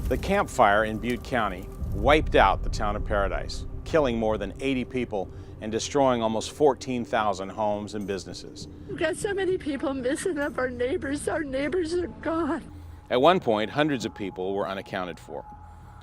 The Camp Fire in Butte County wiped out the town of Paradise, killing more than 80 people and destroying almost 14,000 homes and businesses. We've got so many people missing of our neighbors. Our neighbors are gone. At one point, hundreds of people were unaccounted for.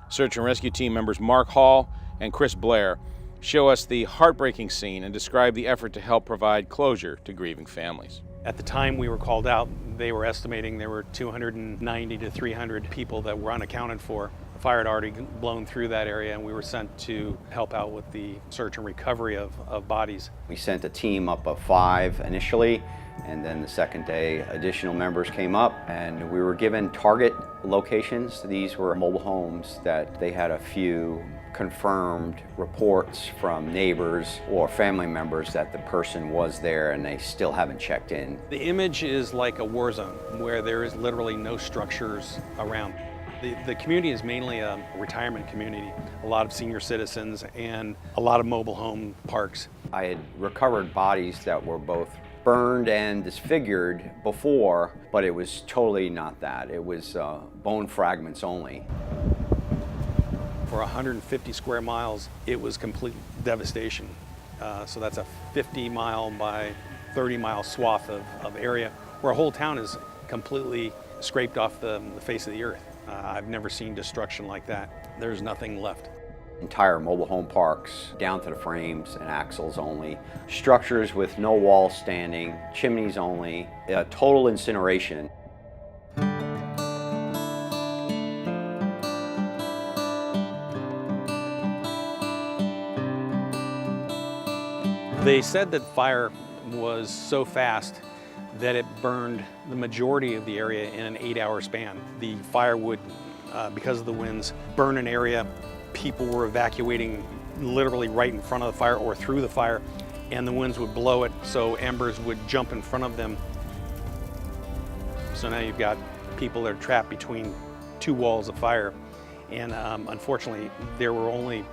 Search and rescue team members Mark Hall and Chris Blair show us the heartbreaking scene and describe the effort to help provide closure to grieving families. At the time we were called out, they were estimating there were 290 to 300 people that were unaccounted for. The fire had already blown through that area, and we were sent to help out with the search and recovery of bodies. We sent a team up of 5 initially, and then the second day additional members came up, and we were given target locations. These were mobile homes that they had a few confirmed reports from neighbors or family members that the person was there and they still haven't checked in. The image is like a war zone where there is literally no structures around. The community is mainly a retirement community, a lot of senior citizens and a lot of mobile home parks. I had recovered bodies that were both burned and disfigured before, but it was totally not that. It was bone fragments only. For 150 square miles, it was complete devastation. So that's a 50-mile by 30-mile swath of area where a whole town is completely scraped off the face of the earth. I've never seen destruction like that. There's nothing left. Entire mobile home parks, down to the frames and axles only. Structures with no walls standing, chimneys only, total incineration. They said that fire was so fast that it burned the majority of the area in an 8-hour span. The fire would, because of the winds, burn an area. People were evacuating literally right in front of the fire or through the fire, and the winds would blow it, so embers would jump in front of them. So now you've got people that are trapped between 2 walls of fire, and unfortunately there were only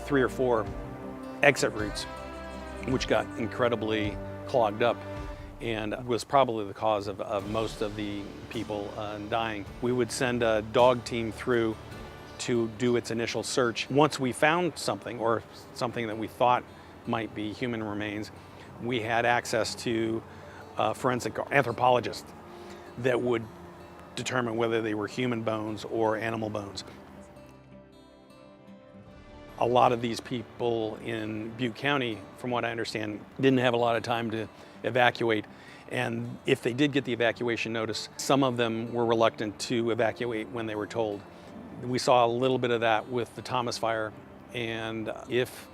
3 or 4 exit routes, which got incredibly clogged up and was probably the cause of most of the people dying. We would send a dog team through to do its initial search. Once we found something, or something that we thought might be human remains, we had access to a forensic anthropologist that would determine whether they were human bones or animal bones. A lot of these people in Butte County, from what I understand, didn't have a lot of time to evacuate. And if they did get the evacuation notice, some of them were reluctant to evacuate when they were told. We saw a little bit of that with the Thomas Fire. And if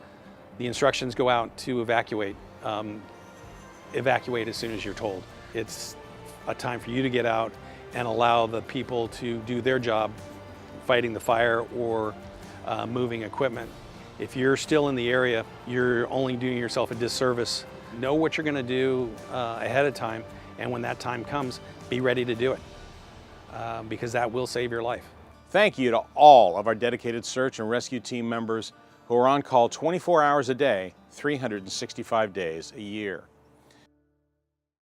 the instructions go out to evacuate, evacuate as soon as you're told. It's a time for you to get out and allow the people to do their job, fighting the fire or moving equipment. If you're still in the area, you're only doing yourself a disservice. Know what you're going to do ahead of time, and when that time comes, be ready to do it, because that will save your life. Thank you to all of our dedicated search and rescue team members who are on call 24 hours a day, 365 days a year.